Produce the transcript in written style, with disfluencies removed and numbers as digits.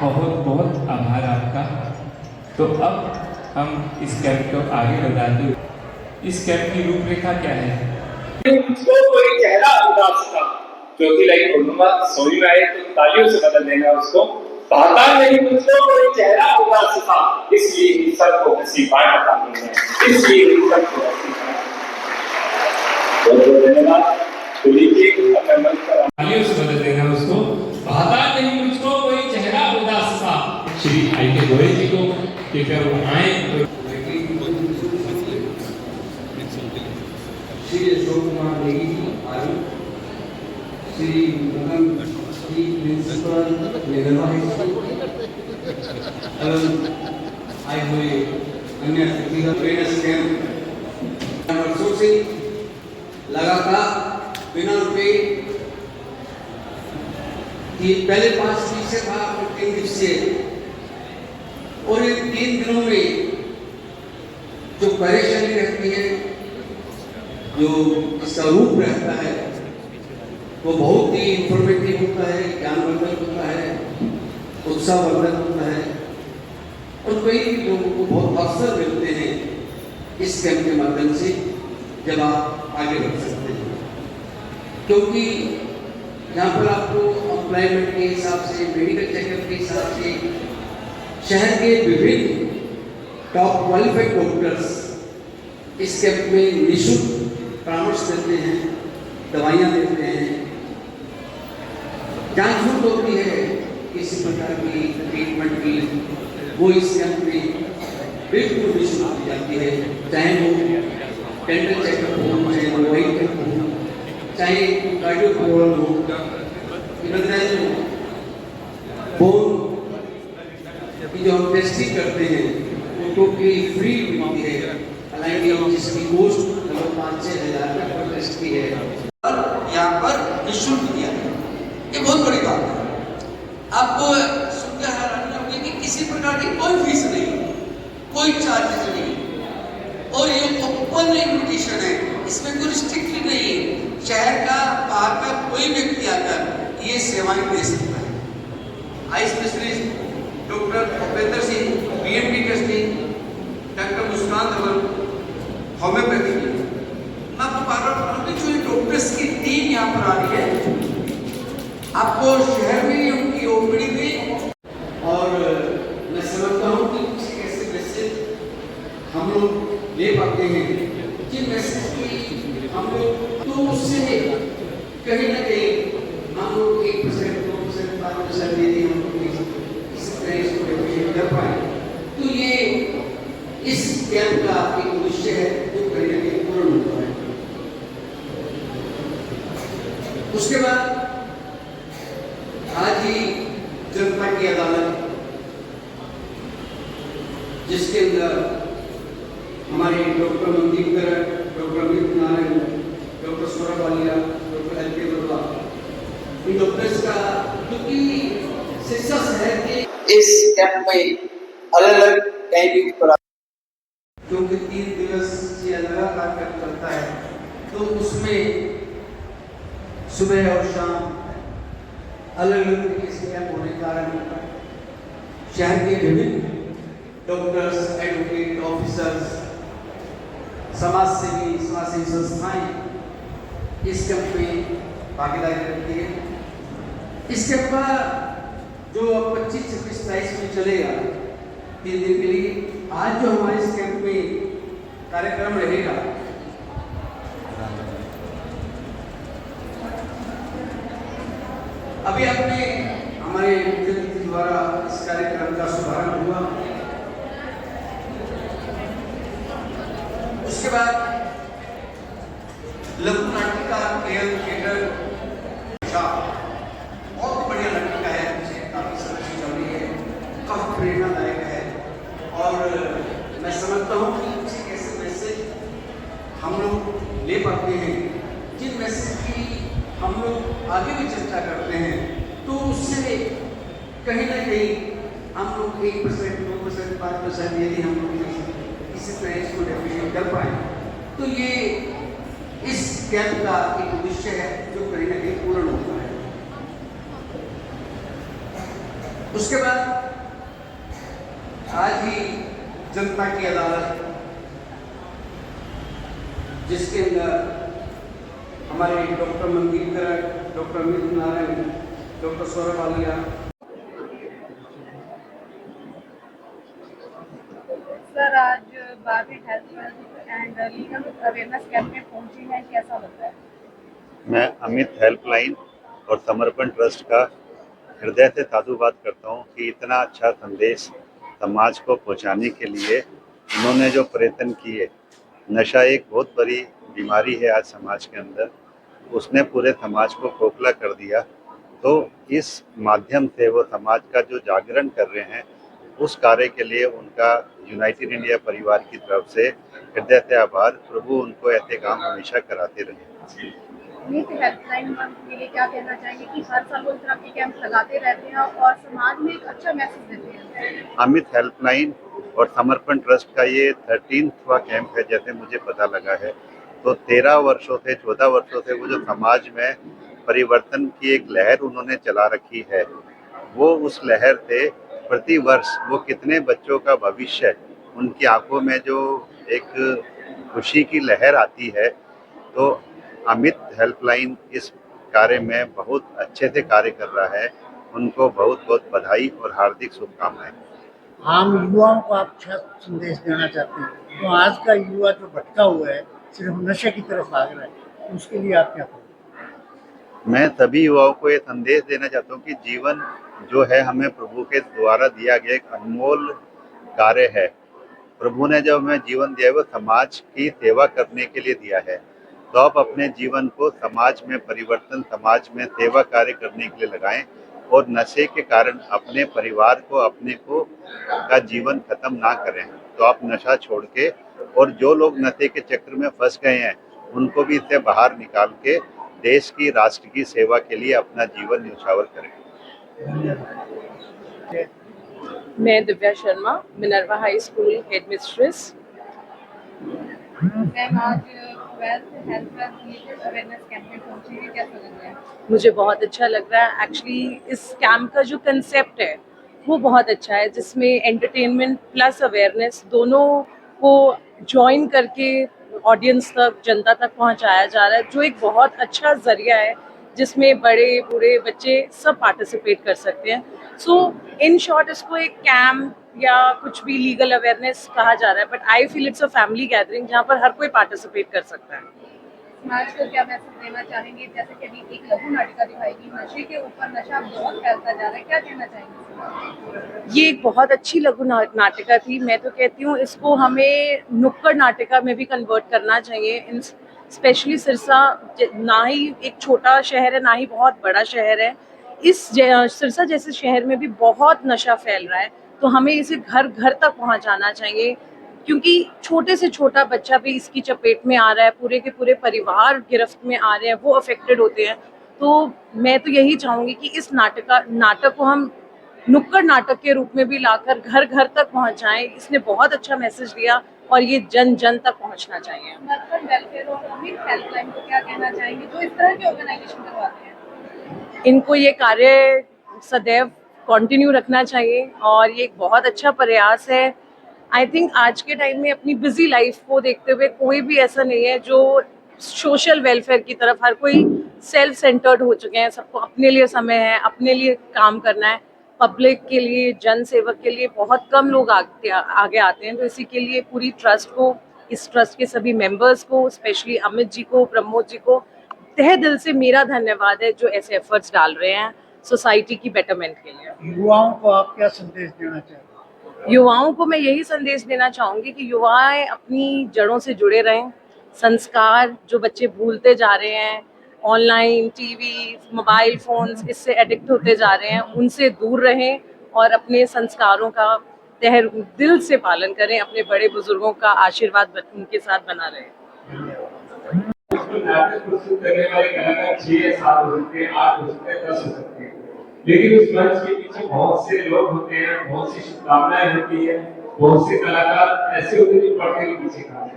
बहुत बहुत आभार आपका। तो अब हम इस कैंप को आगे बढ़ाते हुए, इस कैंप की रूपरेखा क्या है? तो कोई चेहरा उदास था, जो कि लाइक मोहम्मद सोई में आए तो तालियों से बदल देना उसको। भाता नहीं मुझको कोई चेहरा उदास था, इसलिए सबको हंसी पाए बताते हैं, इसलिए सबको हंसी पाए। बहुत बहुत धन्यवाद। तो लीजिए अपना मन पर तालियों से बदल देना उसको। भाता नहीं मुझको कोई चेहरा उदास था। श्री आई के गोयल जी को कृपया वो आए। श्री अशोक कुमार नेगी जी आयु, श्री मदन जी प्रिंसिपल निगमा आए हुए अन्य अतिथिगण कैंप वर्षों से लगातार बिना रुके कि पहले 5 दिवसीय था और 3 दिवसीय, और इन 3 दिनों में जो परेशानी रहती है, जो इसका रूप रहता है, वो बहुत ही इंफॉर्मेटिव होता है, ज्ञानवर्धक होता है, उत्साहवर्धक होता है, और कई लोगों को बहुत अवसर मिलते हैं इस कैंप के माध्यम से, जब आप आगे बढ़ सकते हैं। क्योंकि यहाँ पर आपको एम्प्लॉयमेंट के हिसाब से, मेडिकल चेकअप के हिसाब से शहर के विभिन्न टॉप क्वालिफाइड डॉक्टर्स इस कैंप में निःशुल्क परामर्श देते हैं, दवाइयाँ देते हैं, जांच होती है किसी प्रकार की ट्रीटमेंट की, वो इस कैंप में बिल्कुल निःशुल्क दी जाती है। चाहे वो डेंटल चेकअप हो, चाहे दवाई चेकअप हो, चाहे कार्डियो प्रॉब्लम हो, बोन की जो हम टेस्टिंग करते हैं वो टोटली फ्री मिलती है। हालांकि जिसकी कॉस्ट 5-6 हज़ार रुपये टेस्ट की है, और यहाँ पर निःशुल्क दिया है। ये बहुत बड़ी बात है। आपको सुनकर हैरानी होगी कि किसी प्रकार की कोई फीस नहीं, कोई चार्जेस नहीं, और ये ओपन इन्विटेशन है, इसमें कोई रिस्ट्रिक्टेड नहीं है। शहर का, बाहर का कोई व्यक्ति आकर ये सेवाएं दे सकता है। Eye specialist doctor Bhupendra Singh, BMD testing, doctor Muskan Dhawan, homeopathy. मैं आपको बार बार बता दूं, जो डॉक्टर्स की टीम यहाँ पर आ रही है, आपको शहर में उनकी ओपीडी में, और मैं समझता हूँ कि कुछ ऐसे मैसेज हम लोग ले पाते हैं, जिन मैसेज की हम लोग तो उससे कहीं ना कहीं हम लोग 1%, 2%, 5% यदि हम लोग इस तरह इसको डेवलप कर पाए, तो ये इस कैंप का एक उद्देश्य है जो कहीं ना कहीं पूर्ण होता है। उसके बाद आज ही जनता की अदालत, जिसके अंदर हमारे doctor Mandeep, doctor Amit Narayan, doctor Saurabh Walia, doctor L के वर्मा, इन डॉक्टर्स का, क्योंकि शिक्षा शहर के इस कैंप में अलग अलग टाइमिंग पर, क्योंकि 3 दिवस से लगातार कैंप चलता है, तो उसमें सुबह और शाम अलग अलग तरीके से कैंप होने के कारण शहर के विभिन्न डॉक्टर्स, एडवोकेट, ऑफिसर्स, समाजसेवी संस्थाएं इस कैंप में भागीदारी करती है। इस कैंप का जो 25, 26, 27 में चलेगा 3 दिन के लिए, आज जो हमारे इस कैंप में कार्यक्रम रहेगा, अभी आपने हमारे मुख्य अतिथि द्वारा इस कार्यक्रम का शुभारंभ हुआ। उसके बाद लघु नाटिका केएल थिएटर, बहुत बढ़िया नाटिका है, मुझे काफी समझ चल रही है, काफी प्रेरणादायक है, और मैं समझता हूँ कि कुछ ऐसे मैसेज हम लोग ले पाते हैं, जिन मैसेज की हम लोग आगे भी चर्चा करते हैं, तो उससे कहीं ना कहीं हम लोग 1%, 2%, 5% यदि हम लोग इसी तरह इसको डेफिनेट कर पाए, तो ये इस कैंप का एक उद्देश्य है जो कहीं ना कहीं पूर्ण होता है। उसके बाद आज ही जनता की अदालत, जिसके अंदर हमारे doctor Mandeep Garg, doctor Amit Narayan, doctor Saurabh Alia, sir आज बारहवीं health and legal awareness camp में पहुंची है, कैसा लगता है? मैं अमित हेल्पलाइन और समर्पण ट्रस्ट का हृदय से साधुवाद करता हूं कि इतना अच्छा संदेश समाज को पहुंचाने के लिए उन्होंने जो प्रयत्न किए। नशा एक बहुत बड़ी बीमारी है आज समाज के अंदर, उसने पूरे समाज को खोखला कर दिया। तो इस माध्यम से वो समाज का जो जागरण कर रहे हैं, उस कार्य के लिए उनका यूनाइटेड इंडिया परिवार की तरफ से हृदय से आभार। प्रभु उनको ऐसे काम हमेशा कराते रहे। नीट हेल्पलाइन मंथ के लिए क्या कहना चाहेंगे कि हर साल वो इस तरह के कैंप लगाते रहते हैं और समाज में एक अच्छा मैसेज देते हैं? अमित हेल्पलाइन और समर्पण ट्रस्ट का ये 13वां कैंप है, जैसे मुझे पता लगा है। तो 13 वर्षों से 14 वर्षों से वो जो समाज में परिवर्तन की एक लहर उन्होंने चला रखी है, वो उस लहर से प्रति वर्ष वो कितने बच्चों का भविष्य, उनकी आंखों में जो एक खुशी की लहर आती है। तो अमित हेल्पलाइन इस कार्य में बहुत अच्छे से कार्य कर रहा है। उनको बहुत बहुत बधाई और हार्दिक शुभकामनाएं। आम युवाओं को आप अच्छा संदेश देना चाहते हैं, तो आज का युवा जो भटका हुआ है, सिर्फ नशे की तरफ भाग रहा है, तो उसके लिए आप क्या करेंगे? मैं सभी युवाओं को ये संदेश देना चाहता हूँ कि जीवन जो है हमें प्रभु के द्वारा दिया गया एक अनमोल कार्य है। प्रभु ने जो हमें जीवन दिया है वो समाज की सेवा करने के लिए दिया है। तो आप अपने जीवन को समाज में परिवर्तन, समाज में सेवा कार्य करने के लिए लगाएं और नशे के कारण अपने परिवार को, अपने को का जीवन खत्म ना करें। तो आप नशा छोड़ के, और जो लोग नशे के चक्र में फंस गए हैं उनको भी इससे बाहर निकाल के देश की, राष्ट्र की सेवा के लिए अपना जीवन न्यौछावर करें। मैं Divya Sharma, Minerva high school head mistress. Ma'am आज 12th हेल्थ अवेयरनेस कैंप में पहुंची है, कैसा लग रहा है? मुझे बहुत अच्छा लग रहा है। एक्चुअली इस कैंप का जो कंसेप्ट है वो बहुत अच्छा है, जिसमें एंटरटेनमेंट प्लस अवेयरनेस दोनों को ज्वाइन करके ऑडियंस तक, जनता तक पहुंचाया जा रहा है, जो एक बहुत अच्छा जरिया है जिसमें बड़े बूढ़े बच्चे सब पार्टिसिपेट कर सकते हैं। सो इन शॉर्ट इसको एक कैंप या कुछ भी लीगल अवेयरनेस कहा जा रहा है, but I feel it's a family gathering जहाँ पर हर कोई पार्टिसिपेट कर सकता है। समाज को क्या मैसेज देना चाहेंगे? जैसे कि अभी एक लघु नाटिका दिखाएगी, नशे के ऊपर, नशा बहुत फैलता जा रहा है, क्या कहना चाहेंगे? ये एक बहुत अच्छी लघु नाटिका थी। मैं तो कहती हूँ इसको हमें नुक्कड़ नाटिका में भी कन्वर्ट करना चाहिए। स्पेशली सिरसा ना ही एक छोटा शहर है, ना ही बहुत बड़ा शहर है। इस सिरसा जैसे शहर में भी बहुत नशा फैल रहा है, तो हमें इसे घर घर तक पहुंचाना चाहिए, क्योंकि छोटे से छोटा बच्चा भी इसकी चपेट में आ रहा है, पूरे के पूरे परिवार गिरफ्त में आ रहे हैं, वो अफेक्टेड होते हैं। तो मैं तो यही चाहूँगी कि इस नाटक को हम नुक्कड़ नाटक के रूप में भी लाकर घर घर तक पहुंचाएं। इसने बहुत अच्छा मैसेज दिया और ये जन जन तक पहुंचना चाहिए। समर्पण वेलफेयर और अमित हेल्पलाइन को क्या कहना चाहेंगे जो इस तरह के ऑर्गेनाइजेशन करवाते हैं? इनको ये कार्य सदैव कंटिन्यू रखना चाहिए और ये एक बहुत अच्छा प्रयास है। आई थिंक आज के टाइम में अपनी बिजी लाइफ को देखते हुए कोई भी ऐसा नहीं है जो सोशल वेलफेयर की तरफ, हर कोई सेल्फ सेंटर्ड हो चुके हैं। सबको अपने लिए समय है, अपने लिए काम करना है। पब्लिक के लिए, जन सेवक के लिए बहुत कम लोग आगे आते हैं। तो इसी के लिए पूरी ट्रस्ट को, इस ट्रस्ट के सभी मेंबर्स को, स्पेशली अमित जी को, प्रमोद जी को तहे दिल से मेरा धन्यवाद है जो ऐसे एफर्ट्स डाल रहे हैं सोसाइटी की बेटरमेंट के लिए। युवाओं को आप क्या संदेश देना चाहते हैं? युवाओं को मैं यही संदेश देना चाहूँगी कि युवाएं अपनी जड़ों से जुड़े रहें। संस्कार जो बच्चे भूलते जा रहे हैं, ऑनलाइन, टीवी, मोबाइल फोन्स, इससे एडिक्ट होते जा रहे हैं, उनसे दूर रहें और अपने संस्कारों का तहे दिल से पालन करें। अपने बड़े बुजुर्गों का आशीर्वाद उनके साथ बना रहे। नाटक प्रस्तुत करने वाले कलाकार 6 या 7 हो सकते हैं, 8 हो सकते हैं, 10 हो सकते हैं, लेकिन उस मंच के पीछे बहुत से लोग होते हैं, बहुत सी शुभकामनाएं होती है, बहुत से कलाकार ऐसे होते हैं जो पर्दे के पीछे काम